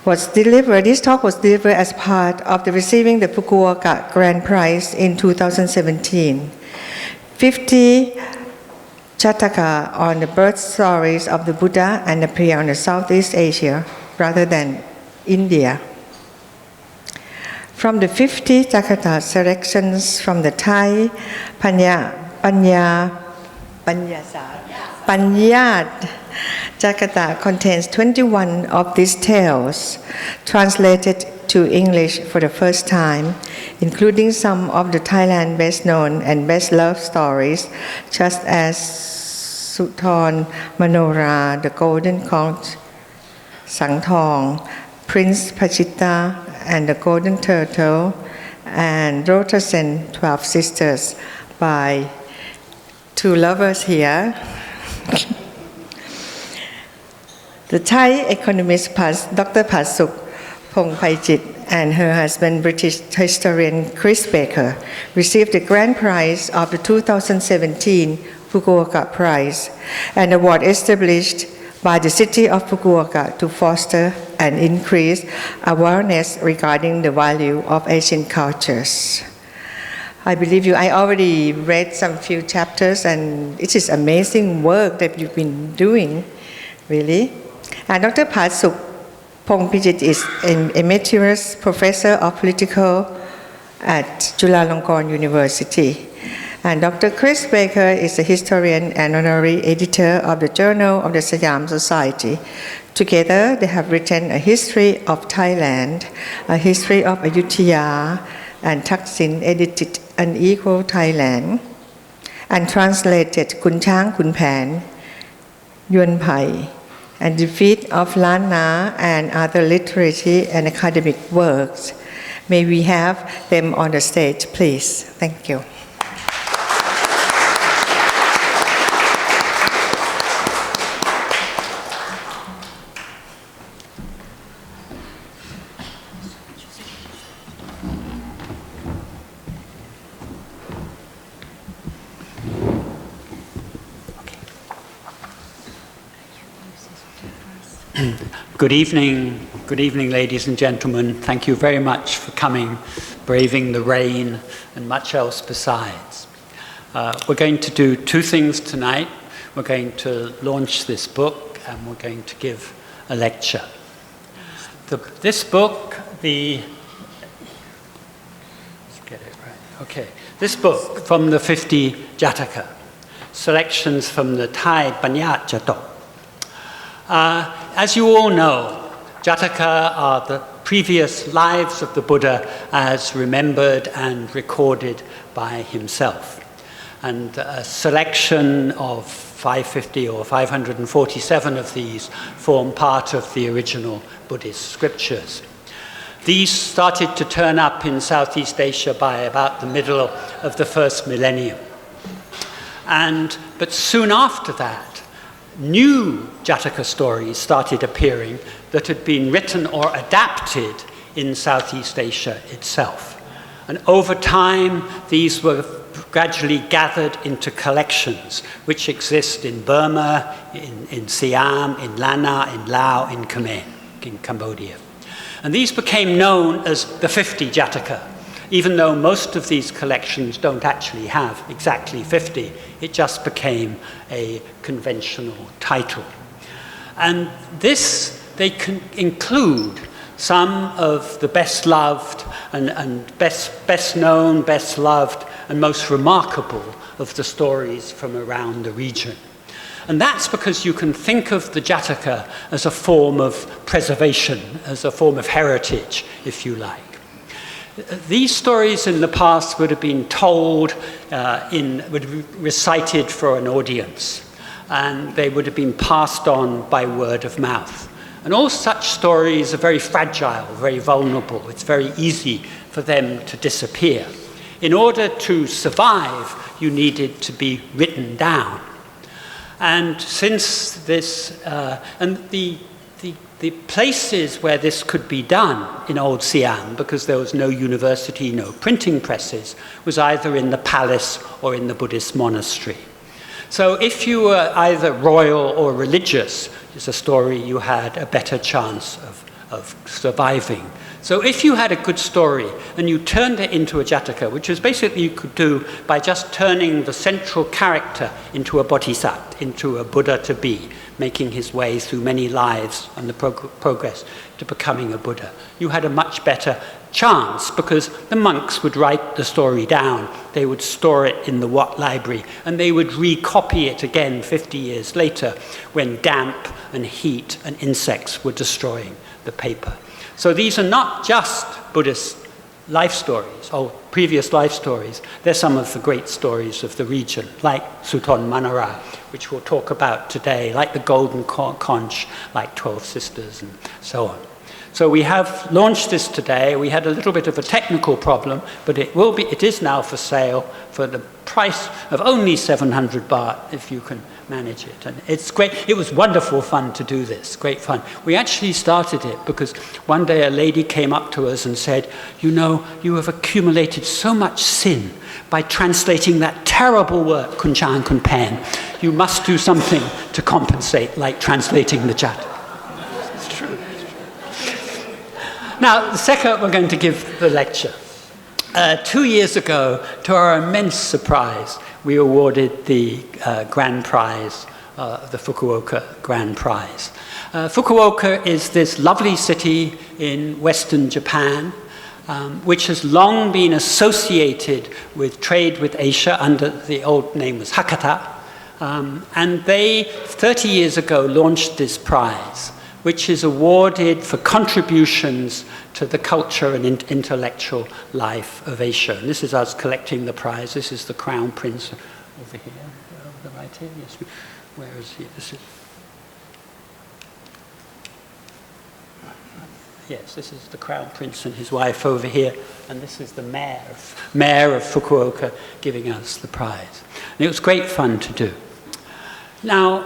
This talk was delivered as part of the receiving the Fukuoka Grand Prize in 2017. 50 Jataka on the birth stories of the Buddha and appear on the Southeast Asia rather than India. From the 50 Jataka selections from the Thai Panyat Jataka contains 21 of these tales translated to English for the first time, including some of the Thailand best known and best loved stories, such as Suthon-Manora, the Golden Conch, Sang Thong, Prince Pachita, and the Golden Turtle, and Rotasen, 12 Sisters, by two lovers here. The Thai economist Dr. Pasuk Phongpaichit and her husband, British historian Chris Baker, received the grand prize of the 2017 Fukuoka Prize, an award established by the city of Fukuoka to foster and increase awareness regarding the value of Asian cultures. I believe I already read some few chapters, and it is amazing work that you've been doing, really. And Dr. Pasuk Phongpaichit is an emeritus professor of political at Chulalongkorn University. And Dr. Chris Baker is a historian and honorary editor of the Journal of the Siam Society. Together, they have written A History of Thailand, A History of Ayutthaya, and Thaksin edited Unequal Thailand, and translated Khun Chang Khun Phaen, Yuan Phai, and Defeat of Lanna, and other literary and academic works. May we have them on the stage, please. Thank you. Good evening, ladies and gentlemen. Thank you very much for coming, braving the rain and much else besides. We're going to do two things tonight. We're going to launch this book, and we're going to give a lecture. This book from the 50 Jataka, selections from the Thai Panyat Jataka. As you all know, Jataka are the previous lives of the Buddha as remembered and recorded by himself. And a selection of 550 or 547 of these form part of the original Buddhist scriptures. These started to turn up in Southeast Asia by about the middle of the first millennium. But soon after that, new Jataka stories started appearing that had been written or adapted in Southeast Asia itself. And over time, these were gradually gathered into collections which exist in Burma, in Siam, in Lanna, in Laos, in Khmer, in Cambodia. And these became known as the 50 Jataka. Even though most of these collections don't actually have exactly 50, it just became a conventional title. And they can include some of the best loved and best known, best loved, and most remarkable of the stories from around the region. And that's because you can think of the Jataka as a form of preservation, as a form of heritage, if you like. These stories in the past would have been told, would be recited for an audience, and they would have been passed on by word of mouth. And all such stories are very fragile, very vulnerable. It's very easy for them to disappear. In order to survive, you needed to be written down. And since this, the places where this could be done in Old Siam, because there was no university, no printing presses, was either in the palace or in the Buddhist monastery. So if you were either royal or religious, it's a story you had a better chance of surviving. So if you had a good story and you turned it into a Jataka, which is basically you could do by just turning the central character into a bodhisattva, into a Buddha to be, making his way through many lives and the progress to becoming a Buddha, you had a much better chance because the monks would write the story down, they would store it in the Wat library, and they would recopy it again 50 years later when damp and heat and insects were destroying the paper. So these are not just Buddhist life stories or previous life stories. They're some of the great stories of the region, like Suthon-Manora, which we'll talk about today, like the Golden Conch, like 12 Sisters, and so on. So we have launched this today. We had a little bit of a technical problem, but it is now for sale for the price of only 700 baht, if you can manage it. And it's great. It was wonderful fun to do this, great fun. We actually started it because one day a lady came up to us and said, you know, you have accumulated so much sin by translating that terrible work, Khun Chang Khun Phaen. You must do something to compensate, like translating the Jātaka. It's true. Now, the second we're going to give the lecture. 2 years ago, to our immense surprise, we awarded the Grand Prize, the Fukuoka Grand Prize. Fukuoka is this lovely city in western Japan, which has long been associated with trade with Asia under the old name was Hakata. And they, 30 years ago, launched this prize, which is awarded for contributions to the culture and intellectual life of Asia. And this is us collecting the prize. This is the Crown Prince over here, over the right here. Yes, where is he? Yes, this is the Crown Prince and his wife over here, and this is the mayor of Fukuoka giving us the prize. And it was great fun to do. Now,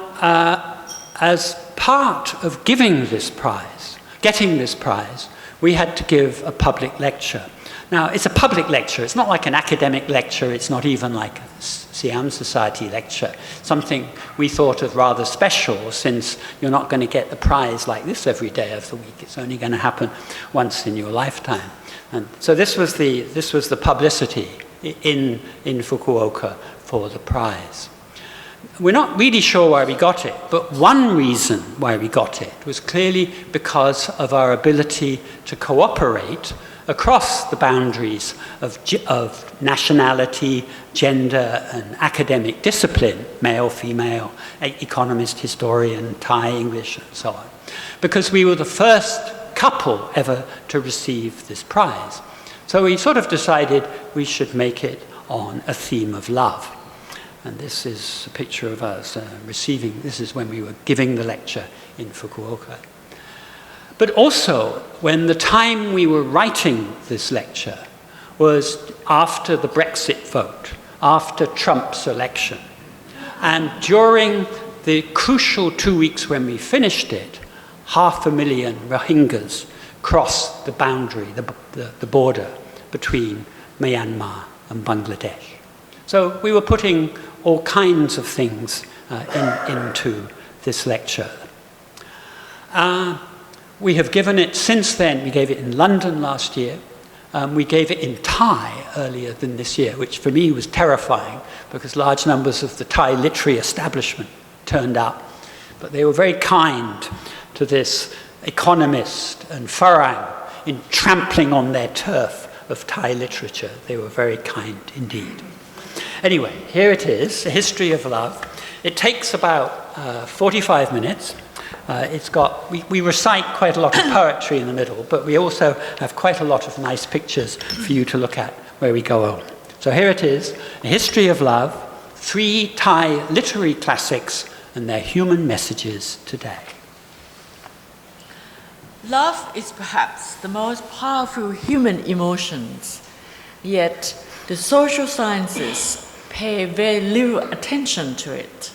as part of giving this prize, getting this prize, we had to give a public lecture. Now, it's a public lecture. It's not like an academic lecture. It's not even like a Siam Society lecture. Something we thought of rather special, since you're not going to get the prize like this every day of the week. It's only going to happen once in your lifetime. And so this was the publicity in Fukuoka for the prize. We're not really sure why we got it, but one reason why we got it was clearly because of our ability to cooperate across the boundaries of nationality, gender, and academic discipline, male, female, economist, historian, Thai, English, and so on. Because we were the first couple ever to receive this prize. So we sort of decided we should make it on a theme of love. And this is a picture of us receiving, this is when we were giving the lecture in Fukuoka. But also, when the time we were writing this lecture was after the Brexit vote, after Trump's election. And during the crucial 2 weeks when we finished it, 500,000 Rohingyas crossed the boundary, the border between Myanmar and Bangladesh. So we were putting all kinds of things into this lecture. We have given it since then. We gave it in London last year. We gave it in Thai earlier than this year, which for me was terrifying because large numbers of the Thai literary establishment turned up. But they were very kind to this economist and Farang in trampling on their turf of Thai literature. They were very kind indeed. Anyway, here it is, A History of Love. It takes about 45 minutes. We recite quite a lot of poetry in the middle, but we also have quite a lot of nice pictures for you to look at where we go on. So here it is, A History of Love, 3 Thai literary classics and their human messages today. Love is perhaps the most powerful human emotions, yet the social sciences pay very little attention to it.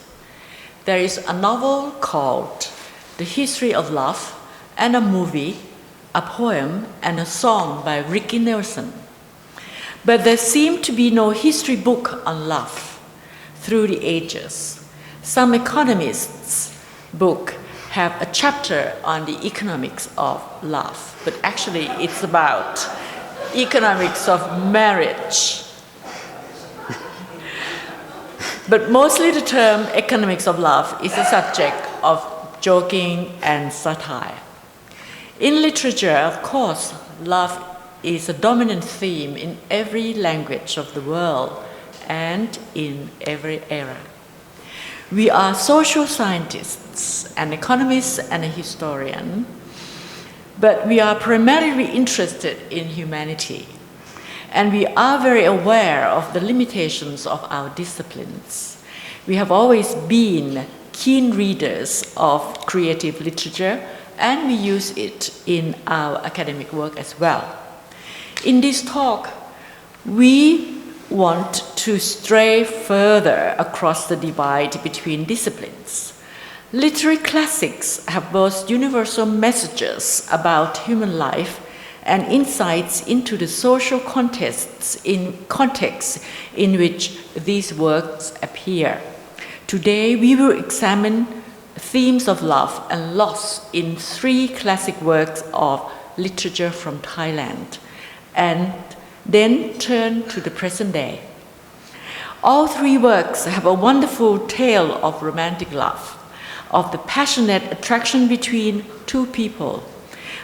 There is a novel called The History of Love, and a movie, a poem, and a song by Ricky Nelson. But there seemed to be no history book on love through the ages. Some economists' book have a chapter on the economics of love, but actually it's about economics of marriage. But mostly the term economics of love is the subject of joking and satire. In literature, of course, love is a dominant theme in every language of the world and in every era. We are social scientists, an economist and a historian, but we are primarily interested in humanity. And we are very aware of the limitations of our disciplines. We have always been keen readers of creative literature, and we use it in our academic work as well. In this talk, we want to stray further across the divide between disciplines. Literary classics have both universal messages about human life and insights into the social contexts in which these works appear. Today, we will examine themes of love and loss in 3 classic works of literature from Thailand, and then turn to the present day. All 3 works have a wonderful tale of romantic love, of the passionate attraction between 2 people.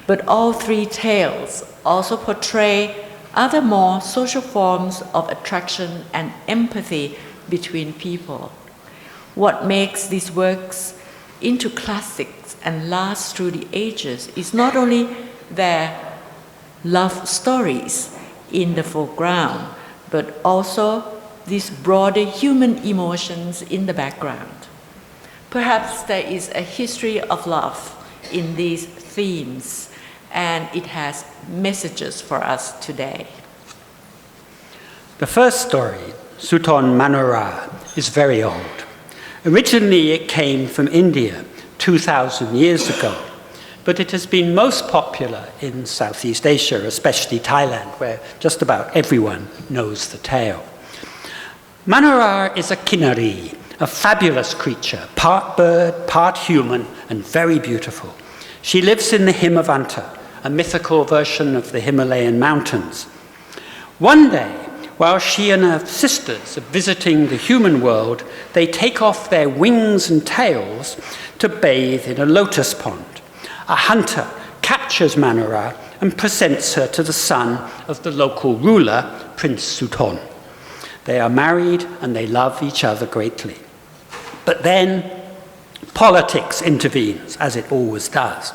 But all 3 tales also portray other more social forms of attraction and empathy between people. What makes these works into classics and last through the ages is not only their love stories in the foreground, but also these broader human emotions in the background. Perhaps there is a history of love in these themes, and it has messages for us today. The first story, Suthon-Manora, is very old. Originally, it came from India 2,000 years ago, but it has been most popular in Southeast Asia, especially Thailand, where just about everyone knows the tale. Menorah is a kinari, a fabulous creature, part bird, part human, and very beautiful. She lives in the Himavanta, a mythical version of the Himalayan mountains. One day, while she and her sisters are visiting the human world, they take off their wings and tails to bathe in a lotus pond. A hunter captures Menorah and presents her to the son of the local ruler, Prince Suthon. They are married and they love each other greatly. But then politics intervenes, as it always does.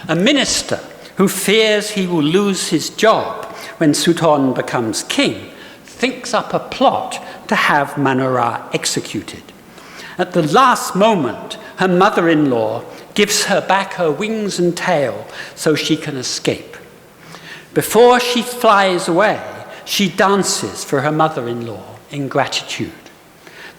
A minister who fears he will lose his job when Suthon becomes king thinks up a plot to have Menorah executed. At the last moment, her mother-in-law gives her back her wings and tail so she can escape. Before she flies away, she dances for her mother-in-law in gratitude.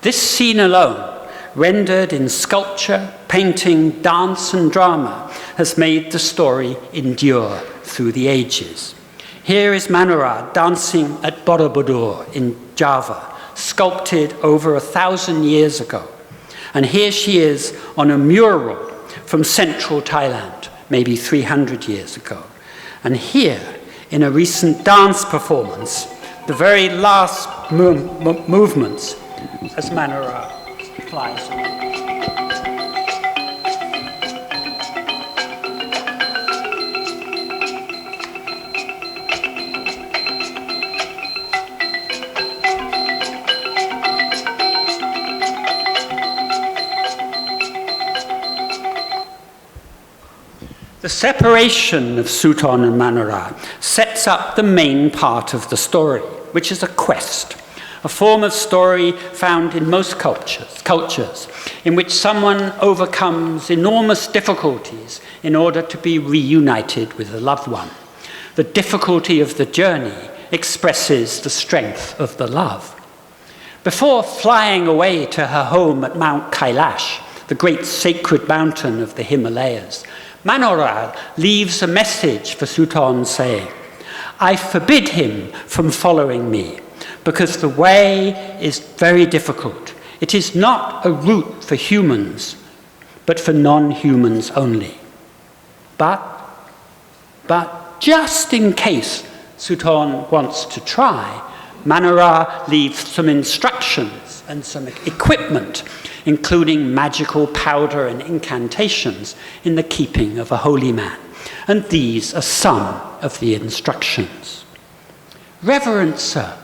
This scene alone, rendered in sculpture, painting, dance, and drama, has made the story endure through the ages. Here is Menorah dancing at Borobudur in Java, sculpted over 1,000 years ago. And here she is on a mural from central Thailand, maybe 300 years ago. And here, in a recent dance performance, the very last movements as Menorah flies away. The separation of Suthon and Menorah sets up the main part of the story, which is a quest, a form of story found in most cultures in which someone overcomes enormous difficulties in order to be reunited with a loved one. The difficulty of the journey expresses the strength of the love. Before flying away to her home at Mount Kailash, the great sacred mountain of the Himalayas, Menorah leaves a message for Suthon saying, "I forbid him from following me, because the way is very difficult. It is not a route for humans, but for non-humans only. But just in case Suthon wants to try, Menorah leaves some instructions and some equipment, including magical powder and incantations, in the keeping of a holy man. And these are some of the instructions. Reverend Sir,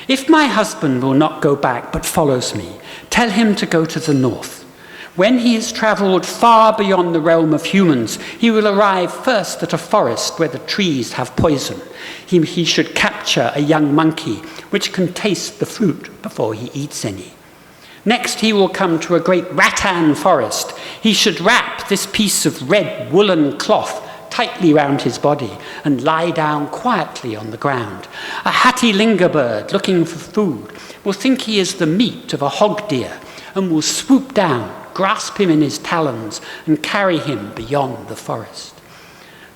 if my husband will not go back but follows me, tell him to go to the north. When he has travelled far beyond the realm of humans, he will arrive first at a forest where the trees have poison. He should capture a young monkey, which can taste the fruit before he eats any. Next, he will come to a great rattan forest. He should wrap this piece of red woolen cloth tightly round his body and lie down quietly on the ground. A hattilinga bird looking for food will think he is the meat of a hog deer and will swoop down, grasp him in his talons, and carry him beyond the forest.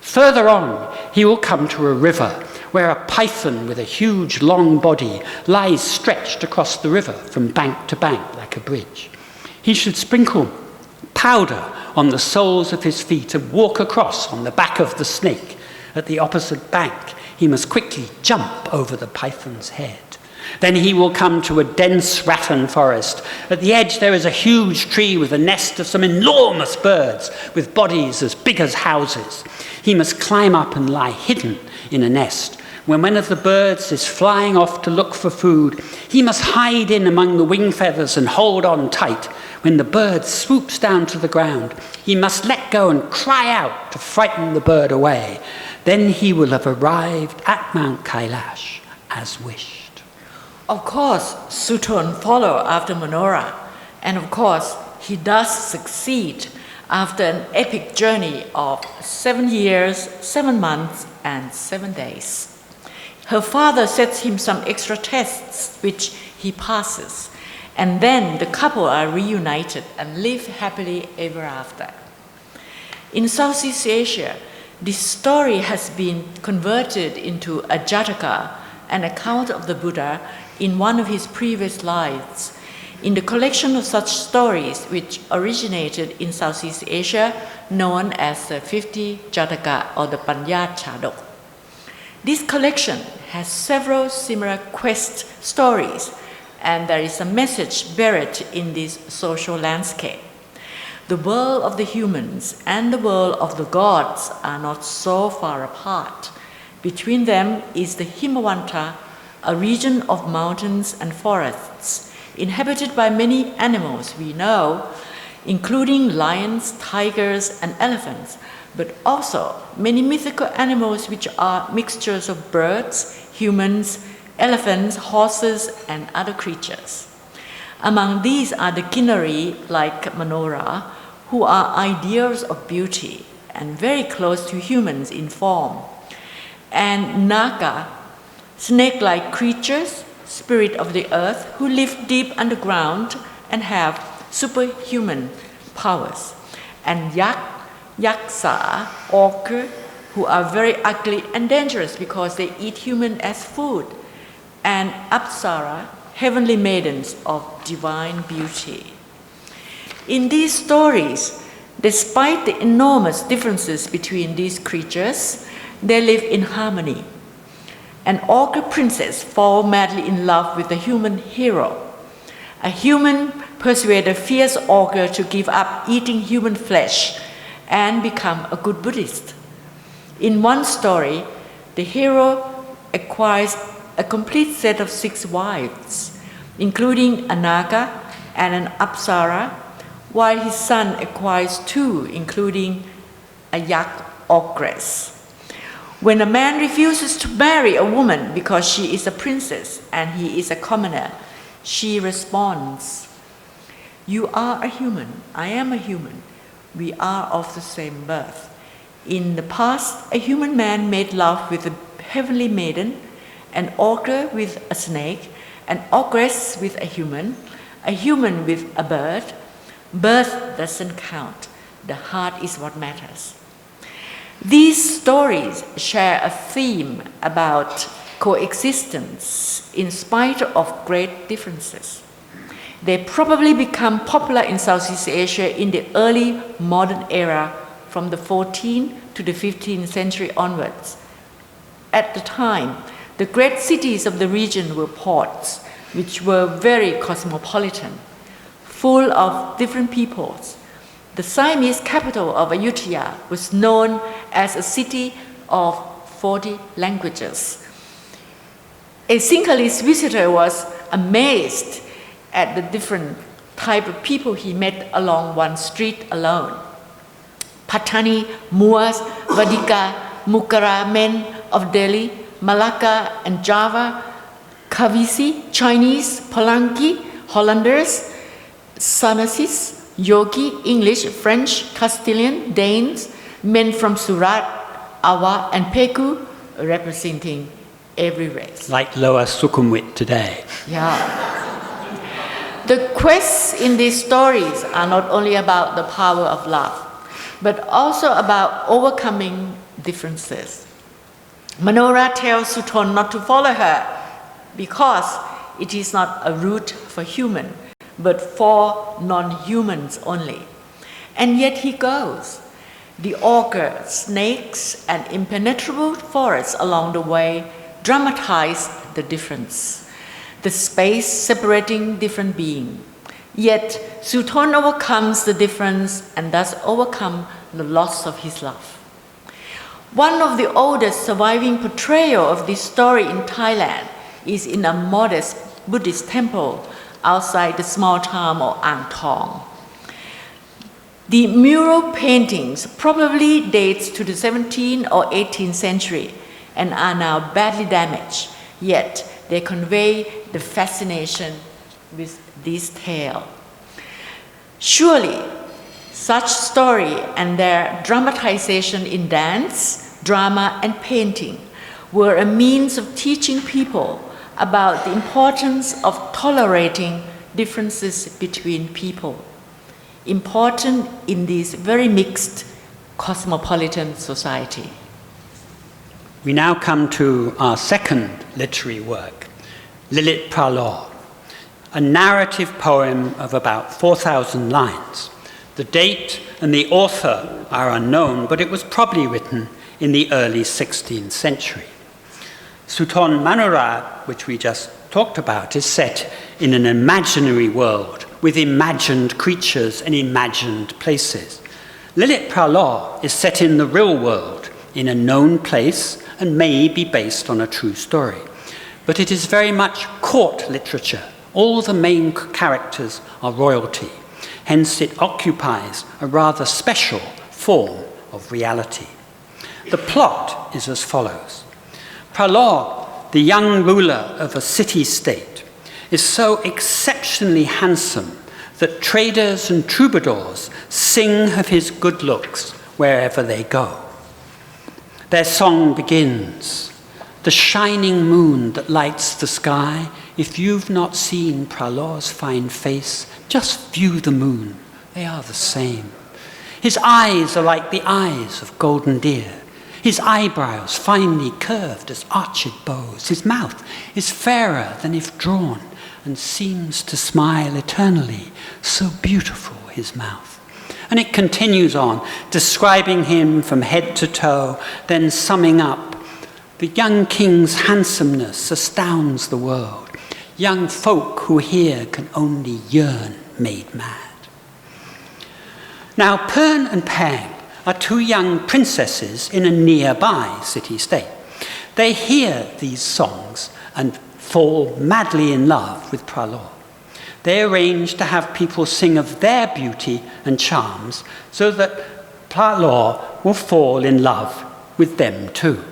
Further on, he will come to a river where a python with a huge long body lies stretched across the river from bank to bank like a bridge. He should sprinkle powder on the soles of his feet and walk across on the back of the snake. At the opposite bank, he must quickly jump over the python's head. Then he will come to a dense rattan forest. At the edge there is a huge tree with a nest of some enormous birds with bodies as big as houses. He must climb up and lie hidden in a nest. When one of the birds is flying off to look for food, he must hide in among the wing feathers and hold on tight. When the bird swoops down to the ground, he must let go and cry out to frighten the bird away. Then he will have arrived at Mount Kailash as wished. Of course, Suthon followed after Menorah, and of course, he does succeed after an epic journey of 7 years, 7 months, and 7 days. Her father sets him some extra tests, which he passes, and then the couple are reunited and live happily ever after. In Southeast Asia, this story has been converted into a jātaka, an account of the Buddha in one of his previous lives, in the collection of such stories which originated in Southeast Asia, known as the 50 Jataka or the Panya Chadok. This collection has several similar quest stories, and there is a message buried in this social landscape. The world of the humans and the world of the gods are not so far apart. Between them is the Himawanta, a region of mountains and forests, inhabited by many animals we know, including lions, tigers, and elephants, but also many mythical animals which are mixtures of birds, humans, elephants, horses, and other creatures. Among these are the Kinnari, like Menorah, who are ideals of beauty and very close to humans in form, and Naga, snake-like creatures, spirit of the earth, who live deep underground and have superhuman powers, and Yaksa, ogre, who are very ugly and dangerous because they eat humans as food, and Apsara, heavenly maidens of divine beauty. In these stories, despite the enormous differences between these creatures, they live in harmony. An ogre princess falls madly in love with a human hero. A human persuades a fierce ogre to give up eating human flesh and become a good Buddhist. In one story, the hero acquires a complete set of 6 wives, including a Naga and an Apsara, while his son acquires 2, including a Yak ogress. When a man refuses to marry a woman because she is a princess and he is a commoner, she responds, "You are a human, I am a human. We are of the same birth. In the past, a human man made love with a heavenly maiden, an ogre with a snake, an ogress with a human with a bird. Birth doesn't count. The heart is what matters." These stories share a theme about coexistence in spite of great differences. They probably become popular in Southeast Asia in the early modern era from the 14th to the 15th century onwards. At the time, the great cities of the region were ports, which were very cosmopolitan, full of different peoples. The Siamese capital of Ayutthaya was known as a city of 40 languages. A Sinhalese visitor was amazed at the different type of people he met along one street alone. Patani, Moors, Vadika, Mukara men of Delhi, Malacca and Java, Kavisi, Chinese, Palanki, Hollanders, Sanasis, Yogi, English, French, Castilian, Danes, men from Surat, Awa and Peku, representing every race. Like Lower Sukhumvit today. Yeah. The quests in these stories are not only about the power of love, but also about overcoming differences. Menorah tells Suthon not to follow her because it is not a route for human, but for non-humans only. And yet he goes. The ogre, snakes, and impenetrable forests along the way dramatize the difference, the space separating different beings. Yet Suthon overcomes the difference and thus overcomes the loss of his love. One of the oldest surviving portrayal of this story in Thailand is in a modest Buddhist temple outside the small town of Ang Thong. The mural paintings probably dates to the 17th or 18th century and are now badly damaged, yet they convey the fascination with this tale. Surely, such story and their dramatization in dance, drama, and painting were a means of teaching people about the importance of tolerating differences between people, important in this very mixed cosmopolitan society. We now come to our second literary work, Lilit Phra Lo, a narrative poem of about 4,000 lines. The date and the author are unknown, but it was probably written in the early 16th century. Suthon-Manora, which we just talked about, is set in an imaginary world with imagined creatures and imagined places. Lilit Phra Lo is set in the real world, in a known place, and may be based on a true story. But it is very much court literature. All the main characters are royalty. Hence it occupies a rather special form of reality. The plot is as follows. Phra Lo, the young ruler of a city-state, is so exceptionally handsome that traders and troubadours sing of his good looks wherever they go. Their song begins, "The shining moon that lights the sky, if you've not seen Phra Lo's fine face, just view the moon, they are the same. His eyes are like the eyes of golden deer, his eyebrows finely curved as arched bows, his mouth is fairer than if drawn, and seems to smile eternally, so beautiful his mouth." And it continues on, describing him from head to toe, then summing up, "The young king's handsomeness astounds the world. Young folk who hear can only yearn made mad." Now, Phern and Phang are two young princesses in a nearby city-state. They hear these songs and fall madly in love with Phra Lo. They arrange to have people sing of their beauty and charms so that Phra Lo will fall in love with them too.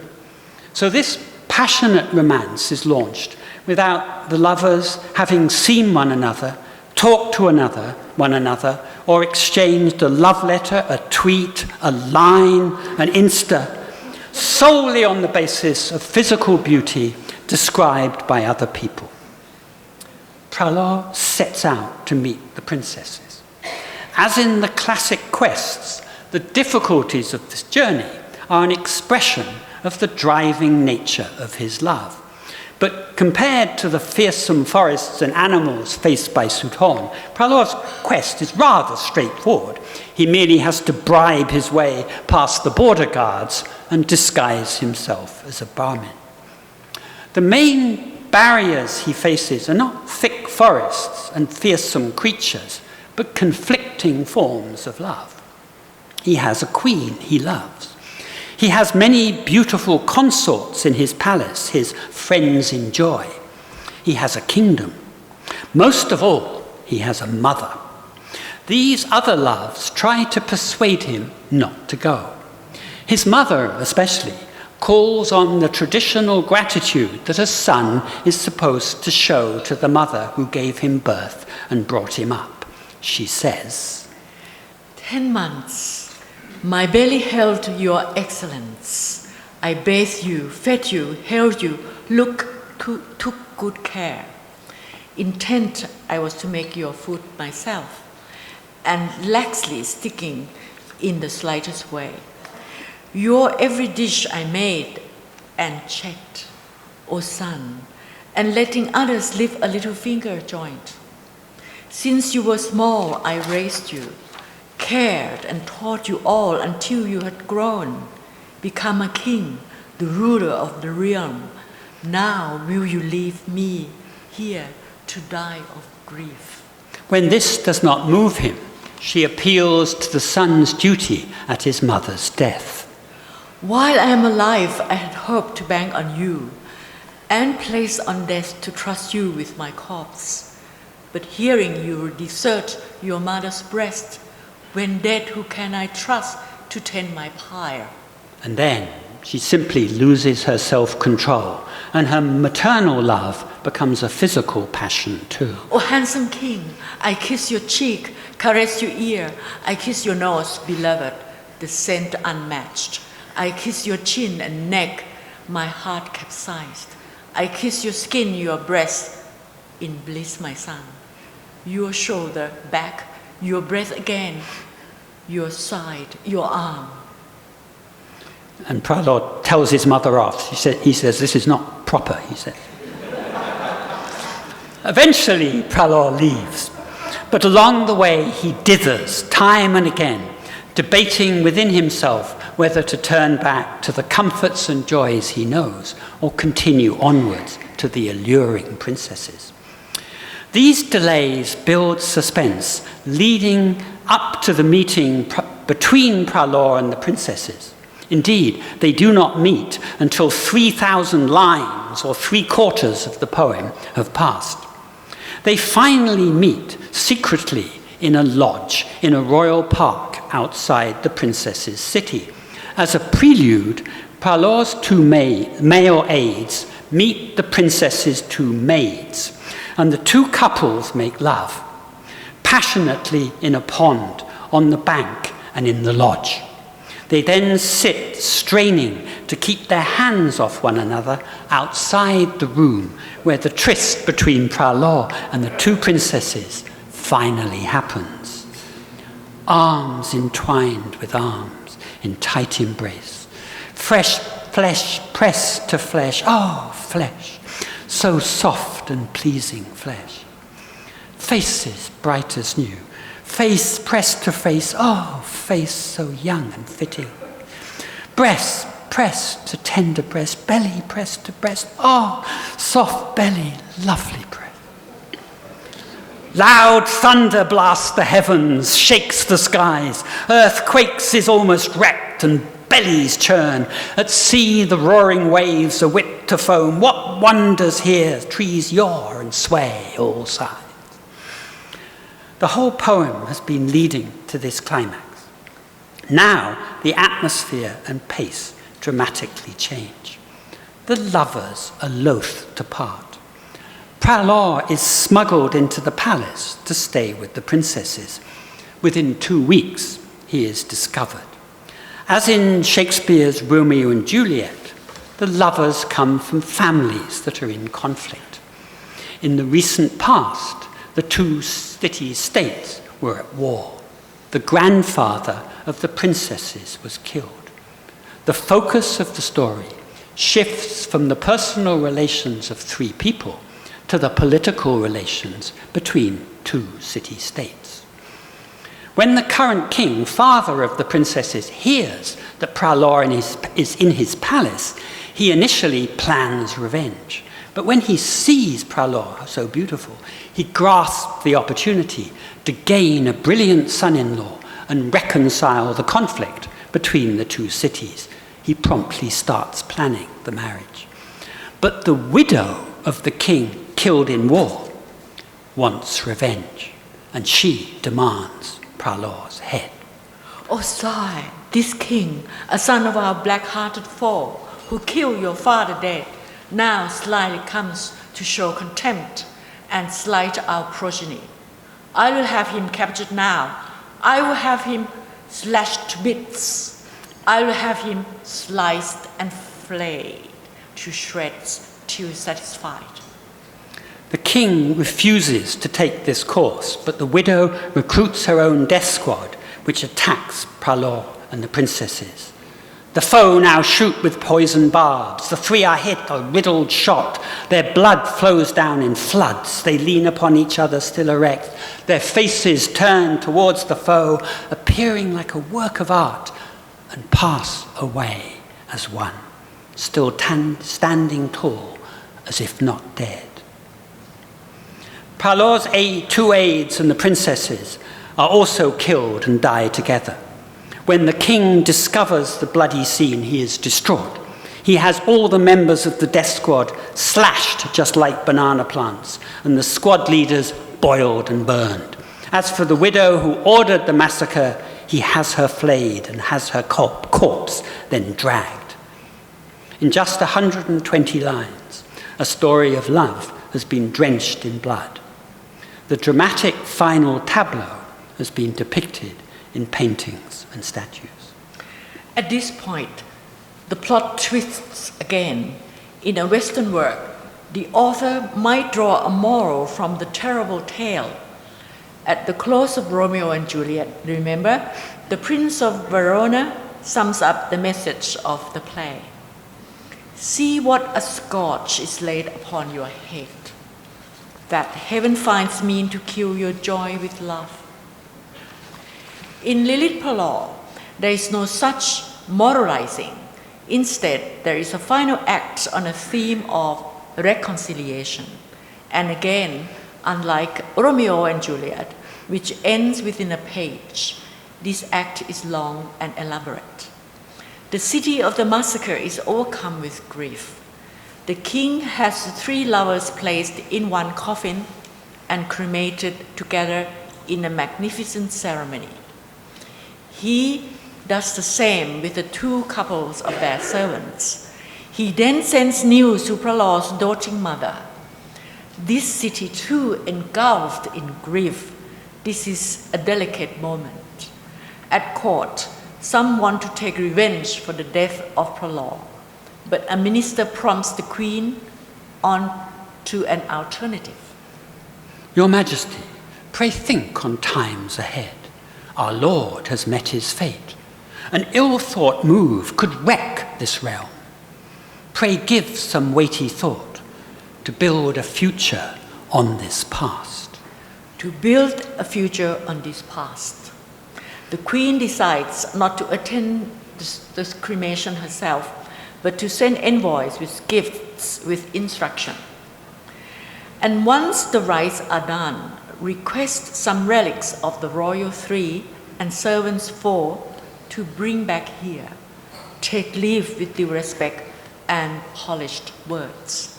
So this passionate romance is launched without the lovers having seen one another, talked to one another, or exchanged a love letter, a tweet, a line, an Insta, solely on the basis of physical beauty described by other people. Phra Lo sets out to meet the princesses. As in the classic quests, the difficulties of this journey are an expression of the driving nature of his love. But compared to the fearsome forests and animals faced by Suthon, Phra Lo's quest is rather straightforward. He merely has to bribe his way past the border guards and disguise himself as a Brahmin. The main barriers he faces are not thick forests and fearsome creatures, but conflicting forms of love. He has a queen he loves. He has many beautiful consorts in his palace, his friends in joy. He has a kingdom. Most of all, he has a mother. These other loves try to persuade him not to go. His mother, especially, calls on the traditional gratitude that a son is supposed to show to the mother who gave him birth and brought him up. She says, 10 months. My belly held your excellence. I bathed you, fed you, held you, took good care. Intent I was to make your food myself, and laxly sticking in the slightest way. Your every dish I made and checked, O son, and letting others live a little finger joint. Since you were small, I raised you, cared and taught you all until you had grown, become a king, the ruler of the realm. Now will you leave me here to die of grief? When this does not move him, she appeals to the son's duty at his mother's death. While I am alive, I had hoped to bank on you, and place on death to trust you with my corpse. But hearing you desert your mother's breast, when dead, who can I trust to tend my pyre? And then she simply loses her self-control, and her maternal love becomes a physical passion too. O handsome king, I kiss your cheek, caress your ear. I kiss your nose, beloved, the scent unmatched. I kiss your chin and neck, my heart capsized. I kiss your skin, your breast, in bliss, my son. Your shoulder, back, your breath again, your side, your arm. And Phra Lo tells his mother off. He says, this is not proper, he said. Eventually, Phra Lo leaves. But along the way, he dithers time and again, debating within himself whether to turn back to the comforts and joys he knows or continue onwards to the alluring princesses. These delays build suspense, leading up to the meeting between Phra Lo and the princesses. Indeed, they do not meet until 3,000 lines, or 3/4 of the poem, have passed. They finally meet secretly in a lodge in a royal park outside the princess's city. As a prelude, Phra Lo's 2 male aides meet the princess's 2 maids, and the 2 couples make love, passionately in a pond, on the bank, and in the lodge. They then sit straining to keep their hands off one another outside the room where the tryst between Phra Lo and the 2 princesses finally happens. Arms entwined with arms in tight embrace. Fresh flesh pressed to flesh. Oh, flesh, so soft and pleasing flesh. Faces bright as new. Face pressed to face, oh, face so young and fitting. Breast pressed to tender breast, belly pressed to breast, oh, soft belly, lovely breast. Loud thunder blasts the heavens, shakes the skies. Earth quakes, is almost wrecked, and bellies churn. At sea the roaring waves are whipped to foam. What wonders here, trees yaw and sway all sides. The whole poem has been leading to this climax. Now the atmosphere and pace dramatically change. The lovers are loath to part. Phra Lo is smuggled into the palace to stay with the princesses. Within 2 weeks, he is discovered. As in Shakespeare's Romeo and Juliet, the lovers come from families that are in conflict. In the recent past, the 2 city-states were at war. The grandfather of the princesses was killed. The focus of the story shifts from the personal relations of three people to the political relations between two city-states. When the current king, father of the princesses, hears that Phra Lo is in his palace, he initially plans revenge. But when he sees Phra Lo, so beautiful, he grasps the opportunity to gain a brilliant son-in-law and reconcile the conflict between the two cities. He promptly starts planning the marriage. But the widow of the king killed in war wants revenge, and she demands Phra Lo's head. O sigh, this king, a son of our black-hearted foe, who killed your father dead, now slyly comes to show contempt and slight our progeny. I will have him captured now. I will have him slashed to bits. I will have him sliced and flayed to shreds till satisfied. The king refuses to take this course, but the widow recruits her own death squad, which attacks Phra Lo and the princesses. The foe now shoot with poisoned barbs. The three are hit or riddled shot. Their blood flows down in floods. They lean upon each other still erect. Their faces turn towards the foe, appearing like a work of art, and pass away as one, still standing tall as if not dead. Phra Lo's two aides and the princesses are also killed and die together. When the king discovers the bloody scene, he is distraught. He has all the members of the death squad slashed just like banana plants, and the squad leaders boiled and burned. As for the widow who ordered the massacre, he has her flayed and has her corpse then dragged. In just 120 lines, a story of love has been drenched in blood. The dramatic final tableau has been depicted in paintings and statues. At this point, the plot twists again. In a Western work, the author might draw a moral from the terrible tale. At the close of Romeo and Juliet, remember, the Prince of Verona sums up the message of the play. See what a scourge is laid upon your head, that heaven finds mean to kill your joy with love. In Lilit Phra Lo, there is no such moralizing. Instead, there is a final act on a theme of reconciliation. And again, unlike Romeo and Juliet, which ends within a page, this act is long and elaborate. The city of the massacre is overcome with grief. The king has the three lovers placed in one coffin and cremated together in a magnificent ceremony. He does the same with the two couples of their servants. He then sends news to Phra Lo's doting mother. This city too engulfed in grief. This is a delicate moment. At court, some want to take revenge for the death of Phra Lo, but a minister prompts the queen on to an alternative. Your Majesty, pray think on times ahead. Our Lord has met his fate. An ill-thought move could wreck this realm. Pray give some weighty thought to build a future on this past. To build a future on this past. The queen decides not to attend the cremation herself, but to send envoys with gifts with instruction. And once the rites are done, request some relics of the royal three and servants four to bring back here. Take leave with due respect and polished words.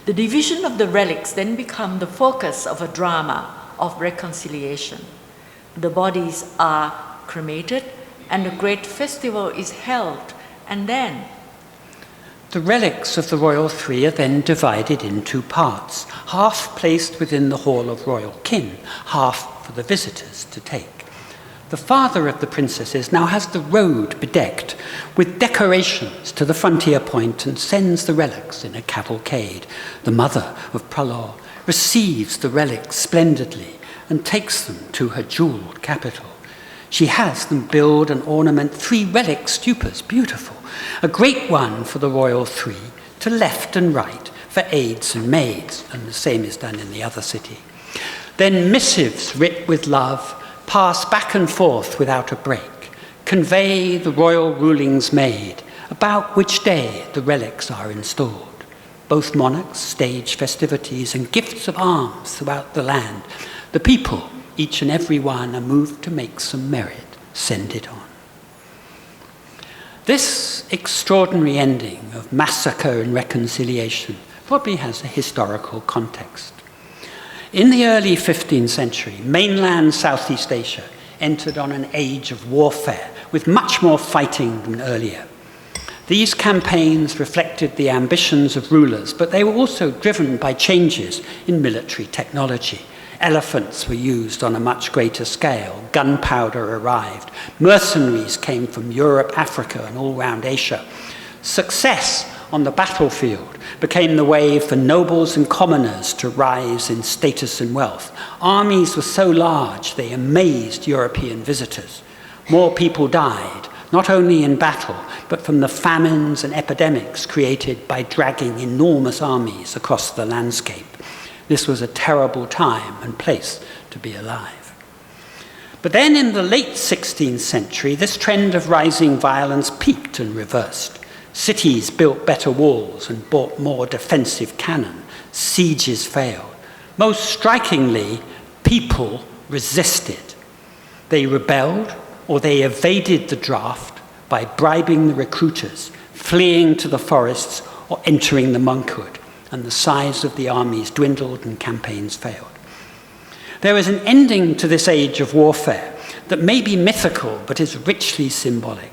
The division of the relics then become the focus of a drama of reconciliation. The bodies are cremated and a great festival is held, and then the relics of the royal three are then divided in two parts, half placed within the hall of royal kin, half for the visitors to take. The father of the princesses now has the road bedecked with decorations to the frontier point and sends the relics in a cavalcade. The mother of Phra Lo receives the relics splendidly and takes them to her jeweled capital. She has them build and ornament 3 relic stupas, beautiful. A great one for the royal 3, to left and right, for aids and maids, and the same is done in the other city. Then missives writ with love pass back and forth without a break, convey the royal rulings made, about which day the relics are installed. Both monarchs stage festivities and gifts of arms throughout the land. The people, each and every one, are moved to make some merit, send it on. This extraordinary ending of massacre and reconciliation probably has a historical context. In the early 15th century, mainland Southeast Asia entered on an age of warfare with much more fighting than earlier. These campaigns reflected the ambitions of rulers, but they were also driven by changes in military technology. Elephants were used on a much greater scale, gunpowder arrived, mercenaries came from Europe, Africa, and all around Asia. Success on the battlefield became the way for nobles and commoners to rise in status and wealth. Armies were so large they amazed European visitors. More people died, not only in battle, but from the famines and epidemics created by dragging enormous armies across the landscape. This was a terrible time and place to be alive. But then in the late 16th century, this trend of rising violence peaked and reversed. Cities built better walls and bought more defensive cannon. Sieges failed. Most strikingly, people resisted. They rebelled or they evaded the draft by bribing the recruiters, fleeing to the forests or entering the monkhood, and the size of the armies dwindled and campaigns failed. There is an ending to this age of warfare that may be mythical but is richly symbolic.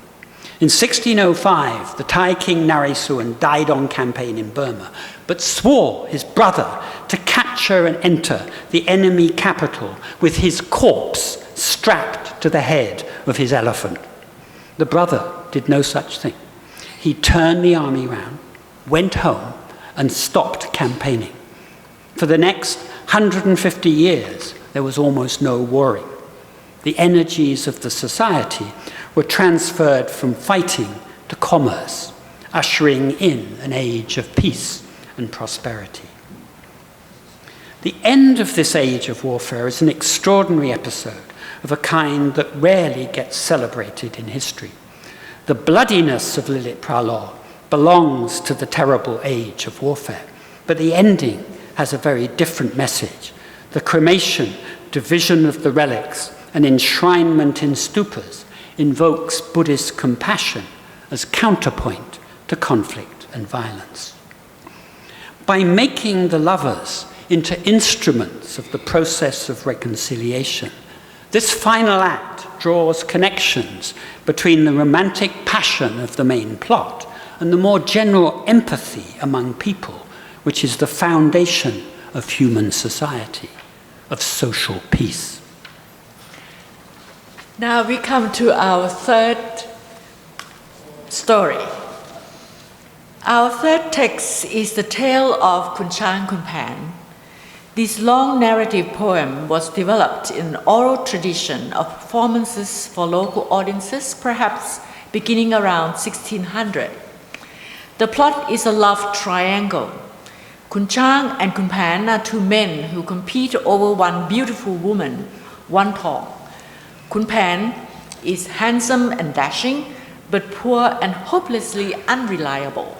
In 1605, the Thai king Naresuan died on campaign in Burma, but swore his brother to capture and enter the enemy capital with his corpse strapped to the head of his elephant. The brother did no such thing. He turned the army round, went home, and stopped campaigning. For the next 150 years, there was almost no warring. The energies of the society were transferred from fighting to commerce, ushering in an age of peace and prosperity. The end of this age of warfare is an extraordinary episode of a kind that rarely gets celebrated in history. The bloodiness of Lilit Phra Lo belongs to the terrible age of warfare, but the ending has a very different message. The cremation, division of the relics, and enshrinement in stupas invokes Buddhist compassion as counterpoint to conflict and violence. By making the lovers into instruments of the process of reconciliation, this final act draws connections between the romantic passion of the main plot and the more general empathy among people, which is the foundation of human society, of social peace. Now we come to our third story. Our third text is the tale of Khun Chang Khun Phaen. This long narrative poem was developed in an oral tradition of performances for local audiences, perhaps beginning around 1600. The plot is a love triangle. Khun Chang and Khun Phaen are 2 men who compete over one beautiful woman, Yuan Phai. Khun Phaen is handsome and dashing, but poor and hopelessly unreliable.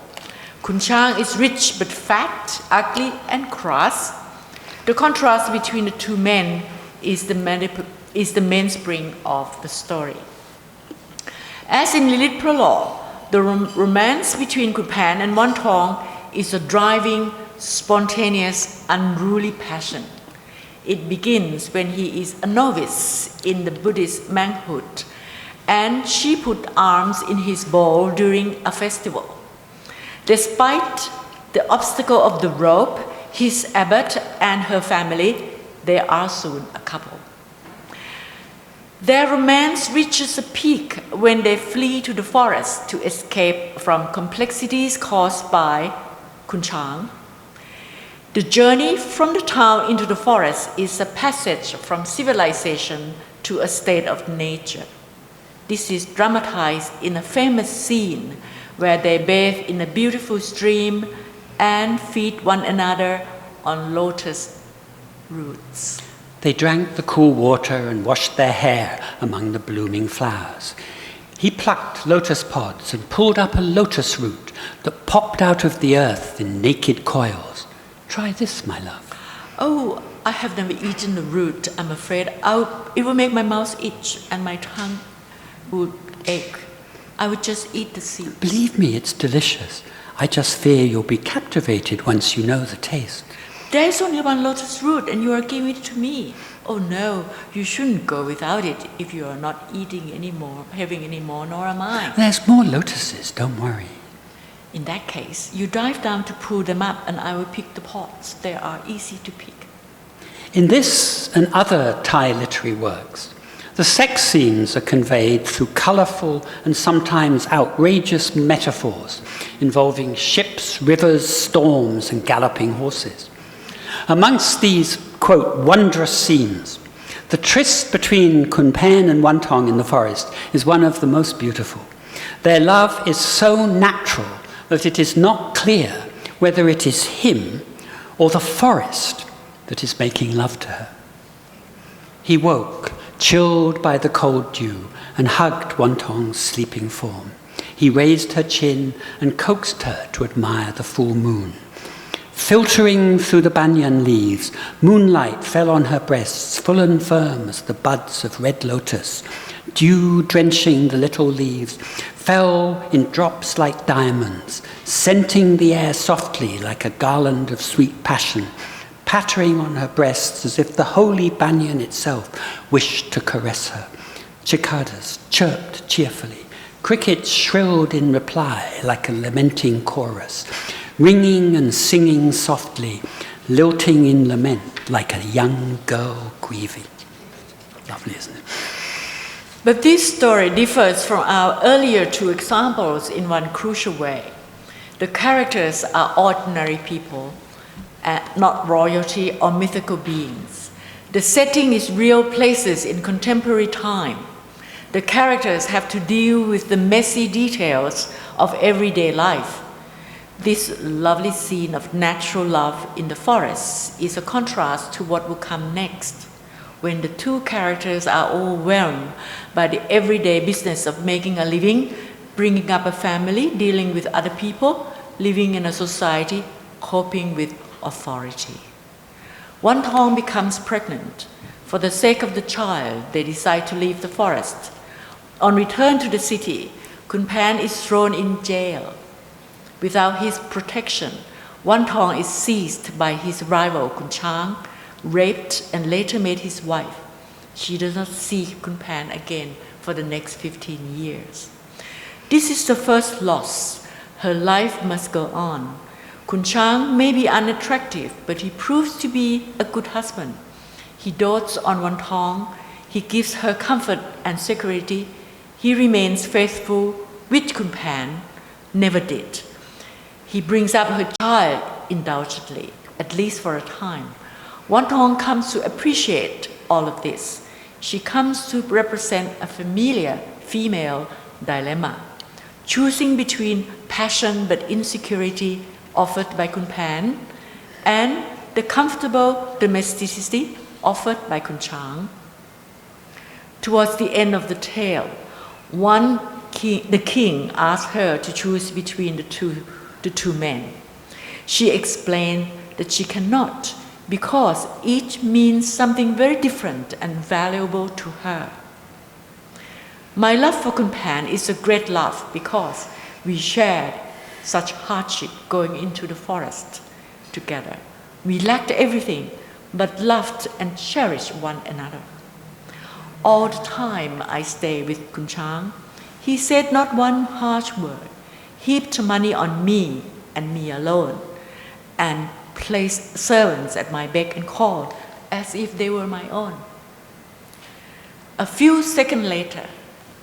Khun Chang is rich but fat, ugly, and cross. The contrast between the 2 men is the mainspring of the story. As in Lilit Phra Lo, the romance between Khun Phaen and Yuan Phai is a driving, spontaneous, unruly passion. It begins when he is a novice in the Buddhist monkhood, and she put arms in his bowl during a festival. Despite the obstacle of the rope, his abbot and her family, they are soon a couple. Their romance reaches a peak when they flee to the forest to escape from complexities caused by Khun Chang. The journey from the town into the forest is a passage from civilization to a state of nature. This is dramatized in a famous scene where they bathe in a beautiful stream and feed one another on lotus roots. They drank the cool water and washed their hair among the blooming flowers. He plucked lotus pods and pulled up a lotus root that popped out of the earth in naked coils. Try this, my love. Oh, I have never eaten the root, I'm afraid. It will make my mouth itch and my tongue would ache. I would just eat the seeds. Believe me, it's delicious. I just fear you'll be captivated once you know the taste. There is only one lotus root and you are giving it to me. Oh no, you shouldn't go without it if you are not eating anymore, having any more, nor am I. There's more lotuses, don't worry. In that case, you dive down to pull them up and I will pick the pods. They are easy to pick. In this and other Thai literary works, the sex scenes are conveyed through colourful and sometimes outrageous metaphors involving ships, rivers, storms, and galloping horses. Amongst these, quote, wondrous scenes, the tryst between Khun Phaen and Yuan Thong in the forest is one of the most beautiful. Their love is so natural that it is not clear whether it is him or the forest that is making love to her. He woke, chilled by the cold dew, and hugged Yuan Thong's sleeping form. He raised her chin and coaxed her to admire the full moon. Filtering through the banyan leaves, moonlight fell on her breasts, full and firm as the buds of red lotus. Dew drenching the little leaves fell in drops like diamonds, scenting the air softly like a garland of sweet passion, pattering on her breasts as if the holy banyan itself wished to caress her. Cicadas chirped cheerfully. Crickets shrilled in reply like a lamenting chorus, ringing and singing softly, lilting in lament like a young girl grieving. Lovely, isn't it? But this story differs from our earlier two examples in one crucial way. The characters are ordinary people, not royalty or mythical beings. The setting is real places in contemporary time. The characters have to deal with the messy details of everyday life. This lovely scene of natural love in the forest is a contrast to what will come next, when the two characters are overwhelmed by the everyday business of making a living, bringing up a family, dealing with other people, living in a society, coping with authority. Yuan Thong becomes pregnant. For the sake of the child, they decide to leave the forest. On return to the city, Khun Phaen is thrown in jail. Without his protection, Yuan Thong is seized by his rival Khun Chang, raped and later made his wife. She does not see Khun Phaen again for the next 15 years. This is the first loss. Her life must go on. Khun Chang may be unattractive, but he proves to be a good husband. He dotes on Yuan Thong. He gives her comfort and security. He remains faithful, which Khun Phaen never did. He brings up her child indulgently, at least for a time. Yuan Thong comes to appreciate all of this. She comes to represent a familiar female dilemma, choosing between passion but insecurity offered by Khun Phaen and the comfortable domesticity offered by Khun Chang. Towards the end of the tale, the king asked her to choose between the two men. She explained that she cannot, because each means something very different and valuable to her. My love for Khun Phaen is a great love because we shared such hardship going into the forest together. We lacked everything, but loved and cherished one another. All the time I stayed with Khun Chang, he said not one harsh word, heaped money on me and me alone, and placed servants at my beck and call as if they were my own. A few seconds later,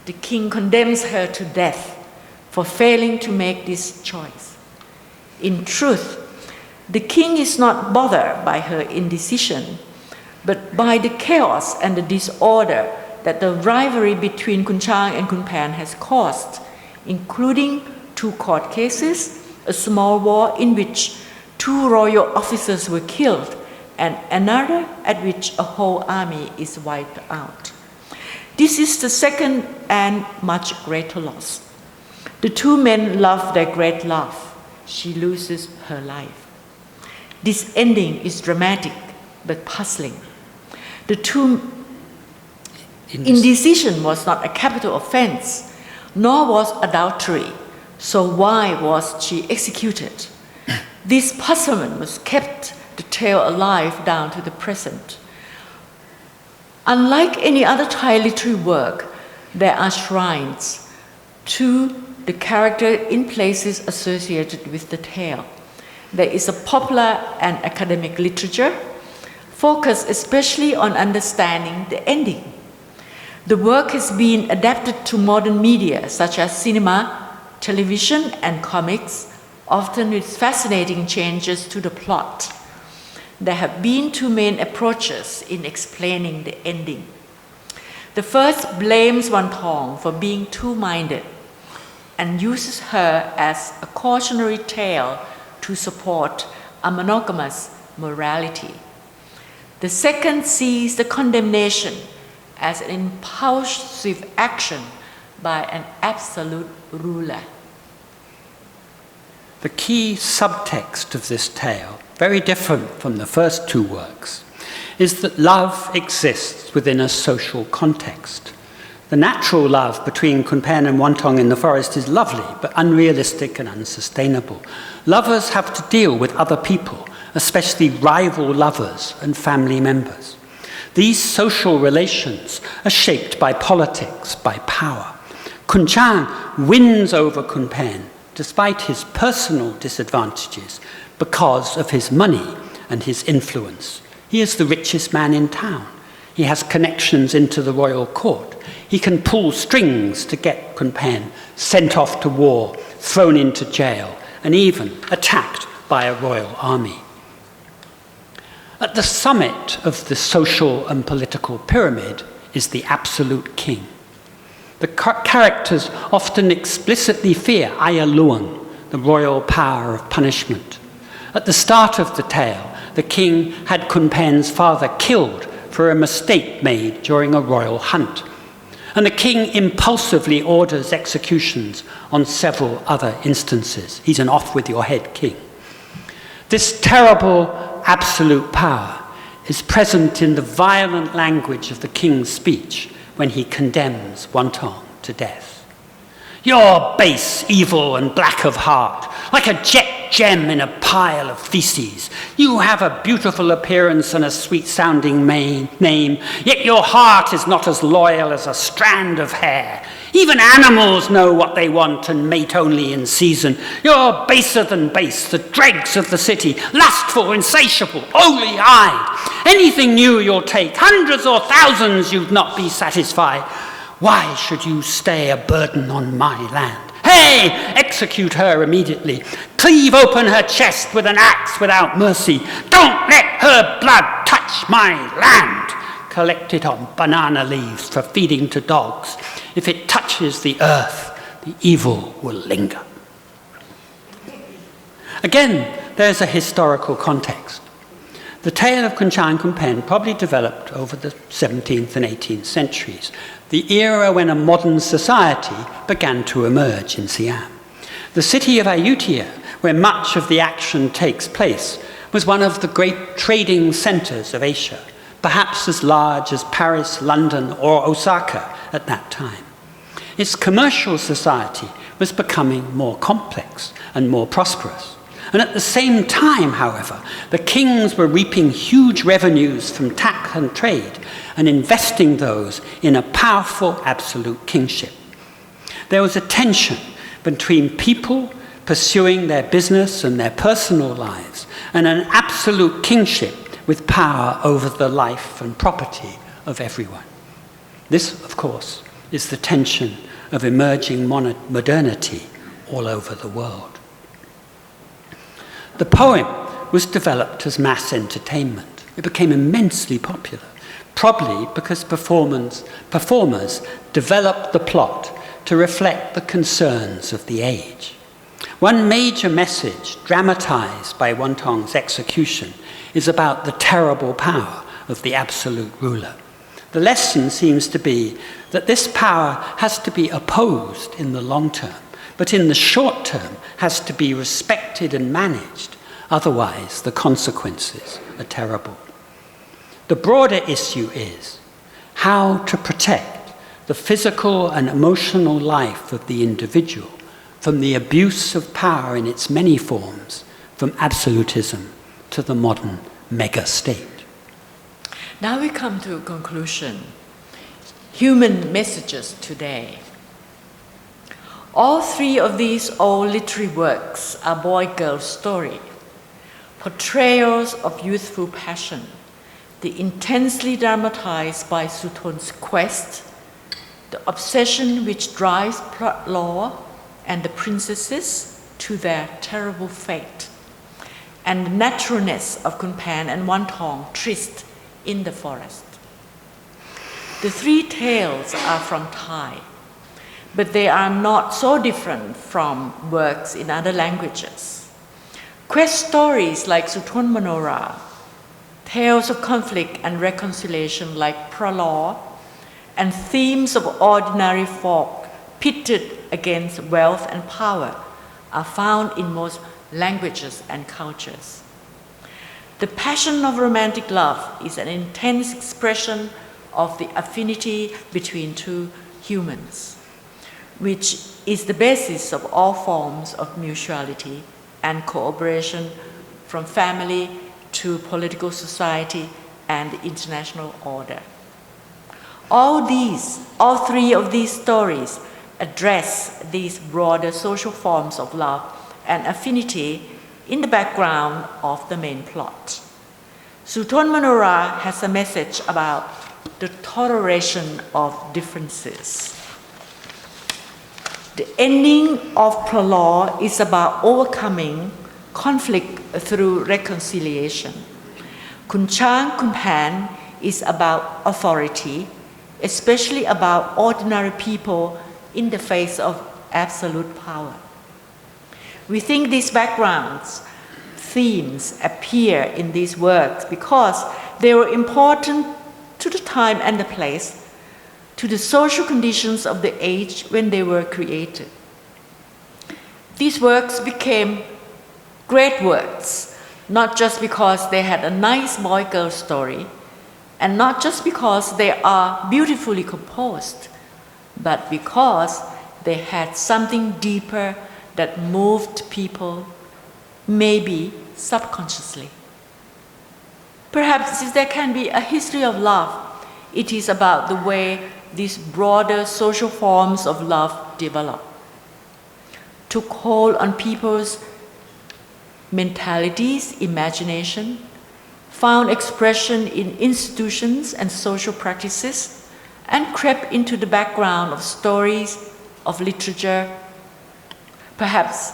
the king condemns her to death for failing to make this choice. In truth, the king is not bothered by her indecision, but by the chaos and the disorder that the rivalry between Khun Chang and Khun Phaen has caused, including 2 court cases, a small war in which 2 royal officers were killed, and another at which a whole army is wiped out. This is the second and much greater loss. The 2 men love their great love. She loses her life. This ending is dramatic but puzzling. The 2 indecision was not a capital offense, nor was adultery. So why was she executed? This puzzlement was kept the tale alive down to the present. Unlike any other Thai literary work, there are shrines to the character in places associated with the tale. There is a popular and academic literature focused especially on understanding the ending. The work has been adapted to modern media such as cinema, television, and comics, often with fascinating changes to the plot. There have been 2 main approaches in explaining the ending. The first blames Wantong for being two-minded and uses her as a cautionary tale to support a monogamous morality. The second sees the condemnation as an impulsive action by an absolute ruler. The key subtext of this tale, very different from the first 2 works, is that love exists within a social context. The natural love between Khun Phaen and Wantong in the forest is lovely, but unrealistic and unsustainable. Lovers have to deal with other people, especially rival lovers and family members. These social relations are shaped by politics, by power. Khun Chang wins over Khun Phaen despite his personal disadvantages because of his money and his influence. He is the richest man in town. He has connections into the royal court. He can pull strings to get Khun Phaen sent off to war, thrown into jail, and even attacked by a royal army. At the summit of the social and political pyramid is the absolute king. The characters often explicitly fear Ayaluang, the royal power of punishment. At the start of the tale, the king had Khun Phaen's father killed for a mistake made during a royal hunt. And the king impulsively orders executions on several other instances. He's an off-with-your-head king. This terrible absolute power is present in the violent language of the king's speech when he condemns Wantong to death. You're base, evil, and black of heart, like a jet gem in a pile of feces. You have a beautiful appearance and a sweet-sounding name, yet your heart is not as loyal as a strand of hair. Even animals know what they want and mate only in season. You're baser than base, the dregs of the city, lustful, insatiable, owly-eyed. Anything new you'll take, hundreds or thousands you'd not be satisfied. Why should you stay a burden on my land? Hey, execute her immediately. Cleave open her chest with an axe without mercy. Don't let her blood touch my land. Collect it on banana leaves for feeding to dogs. If it touches the earth, the evil will linger. Again, there's a historical context. The tale of Khun Chang Khun Phaen probably developed over the 17th and 18th centuries, the era when a modern society began to emerge in Siam. The city of Ayutthaya, where much of the action takes place, was one of the great trading centers of Asia, perhaps as large as Paris, London, or Osaka at that time. Its commercial society was becoming more complex and more prosperous. And at the same time, however, the kings were reaping huge revenues from tax and trade and investing those in a powerful absolute kingship. There was a tension between people pursuing their business and their personal lives and an absolute kingship with power over the life and property of everyone. This, of course, is the tension of emerging modernity all over the world. The poem was developed as mass entertainment. It became immensely popular. probably because performers developed the plot to reflect the concerns of the age. One major message dramatized by Wontong's execution is about the terrible power of the absolute ruler. The lesson seems to be that this power has to be opposed in the long term, but in the short term has to be respected and managed, otherwise the consequences are terrible. The broader issue is how to protect the physical and emotional life of the individual from the abuse of power in its many forms, from absolutism to the modern mega-state. Now we come to a conclusion. Human messages today. All three of these old literary works are boy-girl story, portrayals of youthful passion, the intensely dramatized by Suthon's quest, the obsession which drives Phra Lo and the princesses to their terrible fate, and the naturalness of Khun Phaen and Wontong tryst in the forest. The three tales are from Thai, but they are not so different from works in other languages. Quest stories like Suthon-Manora, tales of conflict and reconciliation like Phra Lo, and themes of ordinary folk pitted against wealth and power are found in most languages and cultures. The passion of romantic love is an intense expression of the affinity between two humans, which is the basis of all forms of mutuality and cooperation, from family to political society and the international order. All three of these stories address these broader social forms of love and affinity in the background of the main plot. Suthon-Manora has a message about the toleration of differences. The ending of Phra Lo is about overcoming conflict through reconciliation. Khun Chang Khun Phaen is about authority, especially about ordinary people in the face of absolute power. We think these backgrounds, themes appear in these works because they were important to the time and the place, to the social conditions of the age when they were created. These works became great works, not just because they had a nice boy-girl story, and not just because they are beautifully composed, but because they had something deeper that moved people, maybe subconsciously. Perhaps if there can be a history of love, it is about the way these broader social forms of love develop, took hold on people's mentalities, imagination, found expression in institutions and social practices, and crept into the background of stories, of literature. Perhaps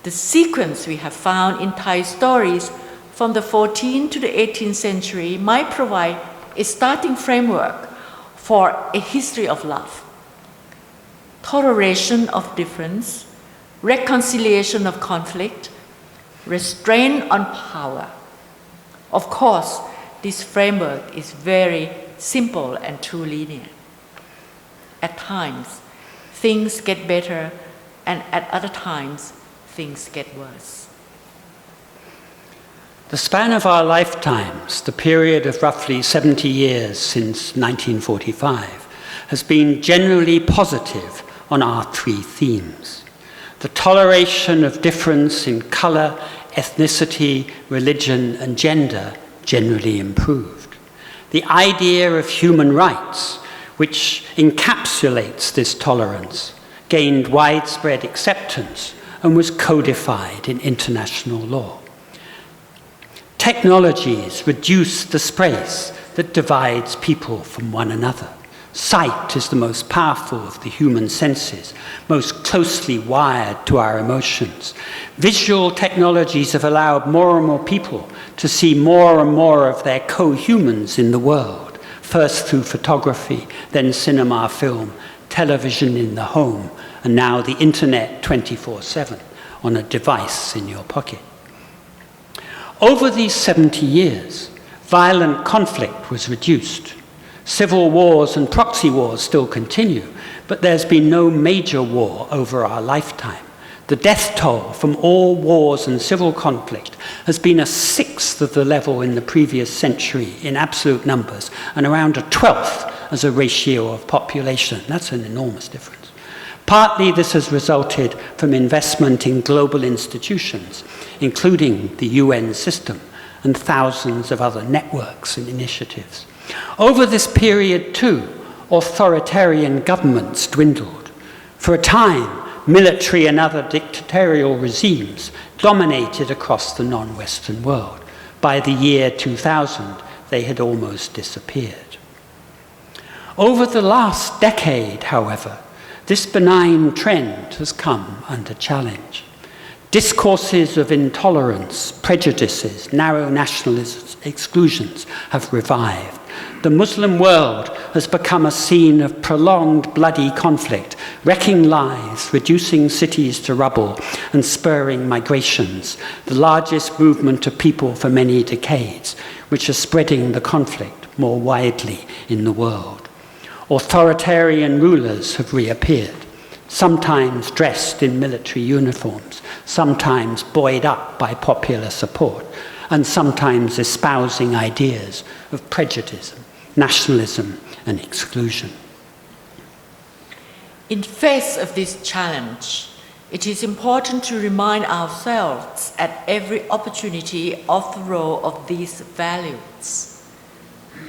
the sequence we have found in Thai stories from the 14th to the 18th century might provide a starting framework for a history of love, toleration of difference, reconciliation of conflict, restraint on power. Of course, this framework is very simple and too linear. At times, things get better, and at other times, things get worse. The span of our lifetimes, the period of roughly 70 years since 1945, has been generally positive on our three themes. The toleration of difference in color, ethnicity, religion, and gender generally improved. The idea of human rights, which encapsulates this tolerance, gained widespread acceptance and was codified in international law. Technologies reduce the space that divides people from one another. Sight is the most powerful of the human senses, most closely wired to our emotions. Visual technologies have allowed more and more people to see more and more of their co-humans in the world, first through photography, then cinema, film, television in the home, and now the internet 24/7 on a device in your pocket. Over these 70 years, violent conflict was reduced. Civil wars and proxy wars still continue, but there's been no major war over our lifetime. The death toll from all wars and civil conflict has been a sixth of the level in the previous century in absolute numbers, and around a 12th as a ratio of population. That's an enormous difference. Partly this has resulted from investment in global institutions, including the UN system and thousands of other networks and initiatives. Over this period too, authoritarian governments dwindled. For a time, military and other dictatorial regimes dominated across the non-Western world. By the year 2000, they had almost disappeared. Over the last decade, however, this benign trend has come under challenge. Discourses of intolerance, prejudices, narrow nationalisms, exclusions have revived. The Muslim world has become a scene of prolonged bloody conflict, wrecking lives, reducing cities to rubble, and spurring migrations, the largest movement of people for many decades, which is spreading the conflict more widely in the world. Authoritarian rulers have reappeared, sometimes dressed in military uniforms, sometimes buoyed up by popular support, and sometimes espousing ideas of prejudice, nationalism, and exclusion. In face of this challenge, it is important to remind ourselves at every opportunity of the role of these values: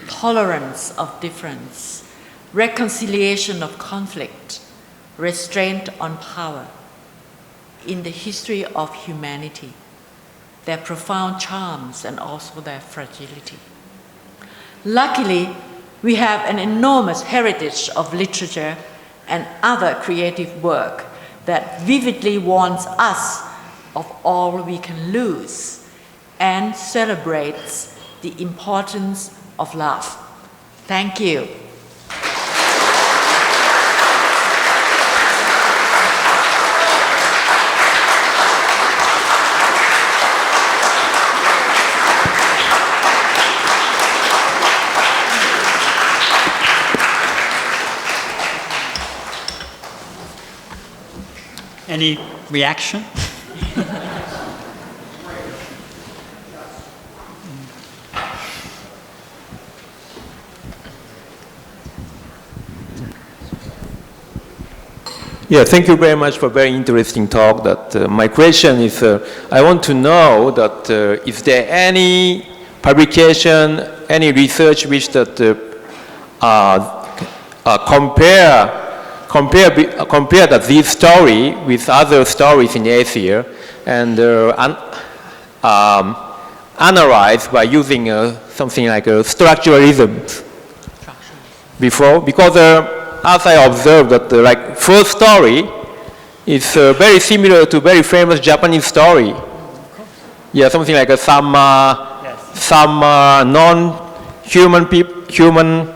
tolerance of difference, reconciliation of conflict, restraint on power, in the history of humanity, their profound charms and also their fragility. Luckily, we have an enormous heritage of literature and other creative work that vividly warns us of all we can lose and celebrates the importance of love. Thank you. Any reaction? Yeah, thank you very much for a very interesting talk. That my question is, I want to know that is there any publication, any research which that compare that this story with other stories in Asia and analyze by using something like structuralism before, because as I observed that like first story is very similar to very famous Japanese story. Yeah, something like some non-human human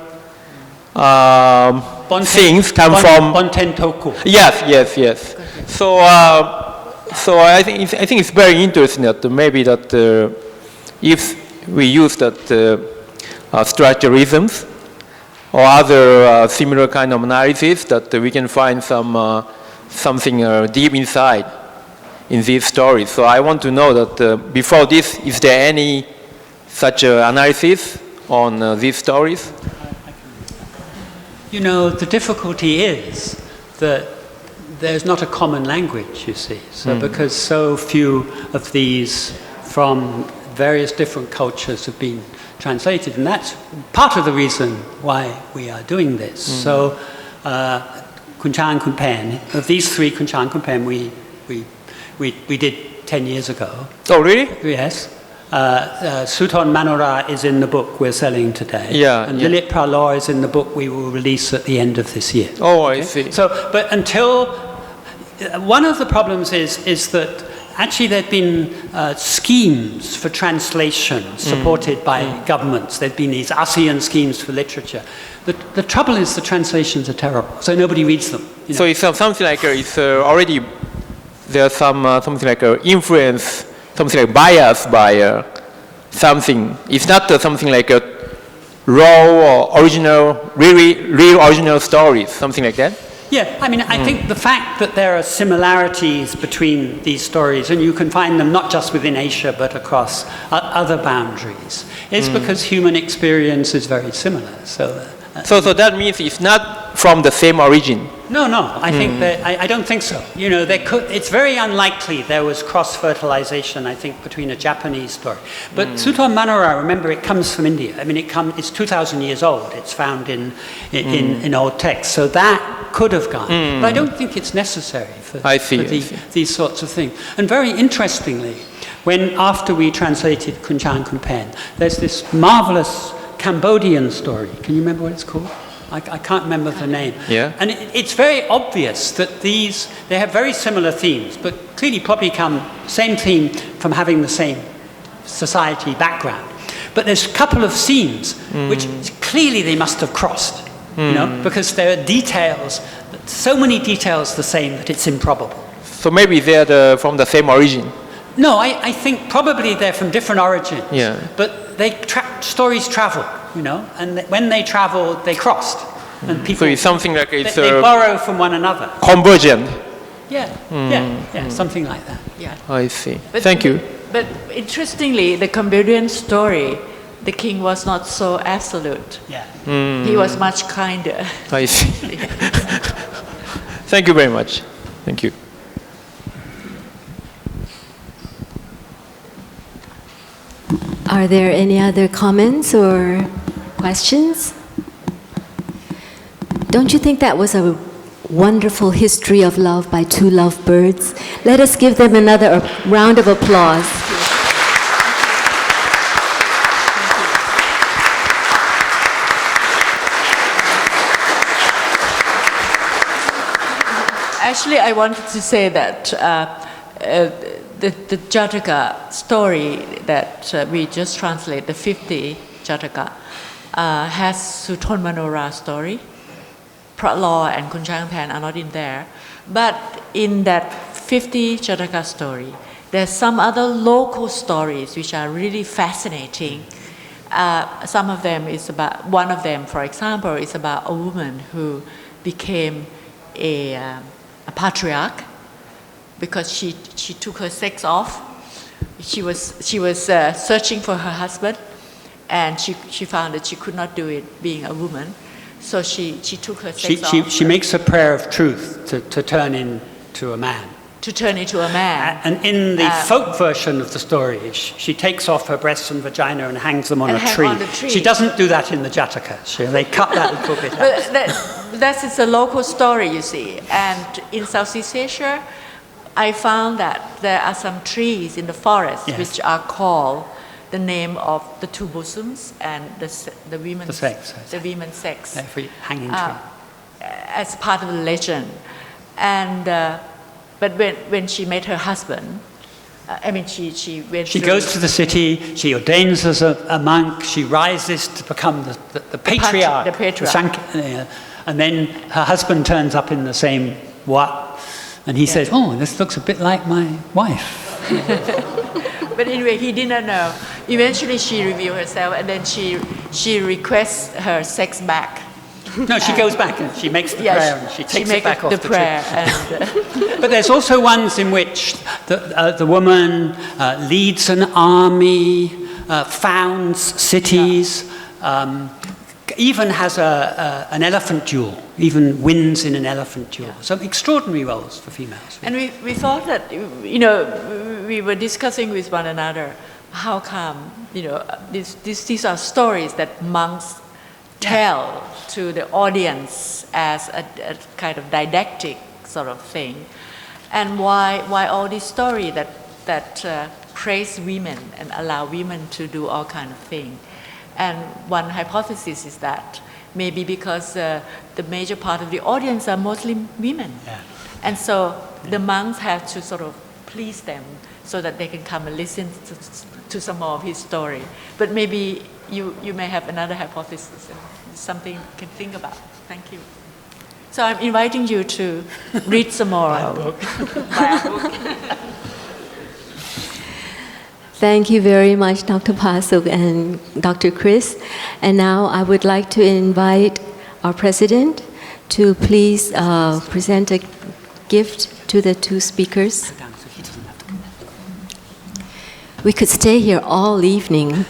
things come from Bontentoku. Yes. So I think it's very interesting that maybe that if we use that structuralisms or other similar kind of analysis, that we can find something deep inside in these stories. So I want to know that before this, is there any such analysis on these stories? You know, the difficulty is that there's not a common language, you see. So because so few of these from various different cultures have been translated, and that's part of the reason why we are doing this. So Khun Chang Khun Phaen, of these three Khun Chang Khun Phaen we did 10 years ago. Oh, really? Yes. Suthon-Manora is in the book we're selling today. And Lilit Phra Lo is in the book we will release at the end of this year. Oh, okay? I see. So, but until, one of the problems is that Actually, there have been schemes for translation supported by governments. There have been these ASEAN schemes for literature. The trouble is the translations are terrible, so nobody reads them. You know? So it's something like it's already there's something like influence, something like bias by something. It's not something like a raw or original, real original stories, something like that. Yeah, I mean, I think the fact that there are similarities between these stories, and you can find them not just within Asia but across other boundaries, is because human experience is very similar. So that means it's not from the same origin. No, I think that I don't think so. You know, it's very unlikely there was cross-fertilization, I think, between a Japanese story. But Suthon-Manora, remember, it comes from India. I mean, it's 2,000 years old. It's found in old texts. So that could have gone. But I don't think it's necessary for these sorts of things. And very interestingly, after we translated Khun Chang Khun Phaen, there's this marvelous Cambodian story. Can you remember what it's called? I can't remember the name. Yeah. And it's very obvious that they have very similar themes, but clearly probably same theme from having the same society background. But there's a couple of scenes which clearly they must have crossed, you know, because there are details, so many details the same that it's improbable. So maybe they're from the same origin. No, I think probably they're from different origins. Yeah. But stories travel, you know, and when they travel, they crossed. And people, so it's something like it's they borrow from one another. Convergent. Yeah, something like that. Yeah. I see. Thank you. But interestingly, the Cambodian story, the king was not so absolute. Yeah. He was much kinder. I see. Thank you very much. Thank you. Are there any other comments or questions? Don't you think that was a wonderful history of love by two lovebirds? Let us give them another round of applause. Actually, I wanted to say that the Jataka story that we just translate, the 50 Jataka, has Suthon-Manora story. Phra Lo and Khun Chang Phaen are not in there. But in that 50 Jataka story, there's some other local stories which are really fascinating. Some of them one of them, for example, is about a woman who became a patriarch because she took her sex off. She was searching for her husband, and she found that she could not do it being a woman, so she took her sex off. She makes a prayer of truth to turn into a man. To turn into a man. And in the folk version of the story, she takes off her breasts and vagina and hangs them on a tree. She doesn't do that in the Jataka. They cut that little bit out. But that's a local story, you see. And in Southeast Asia, I found that there are some trees in the forest which are called the name of the two bosoms and the women's sex. The women's sex. Every hanging tree. As part of the legend. And but when she met her husband, she goes to the city, she ordains as a monk, she rises to become the patriarch. The patriarch. And then her husband turns up in the same wat, and he says, "Oh, this looks a bit like my wife." But anyway, he didn't know. Eventually, she revealed herself, and then she requests her sex back. No, she goes back and she makes the prayer and she takes it back off the prayer. But there's also ones in which the woman leads an army, founds cities, even has an elephant duel, even wins in an elephant duel. Some extraordinary roles for females. And we thought that, we were discussing with one another, how come, these are stories that monks tell to the audience as a kind of didactic sort of thing, and why all these stories that praise women and allow women to do all kind of things. And one hypothesis is that maybe because the major part of the audience are mostly women, and so the monks have to sort of please them so that they can come and listen to some more of his story. But maybe you may have another hypothesis, something you can think about. Thank you. So I'm inviting you to read some more. Buy a book. Thank you very much, Dr. Pasuk and Dr. Chris. And now I would like to invite our president to please present a gift to the two speakers. We could stay here all evening.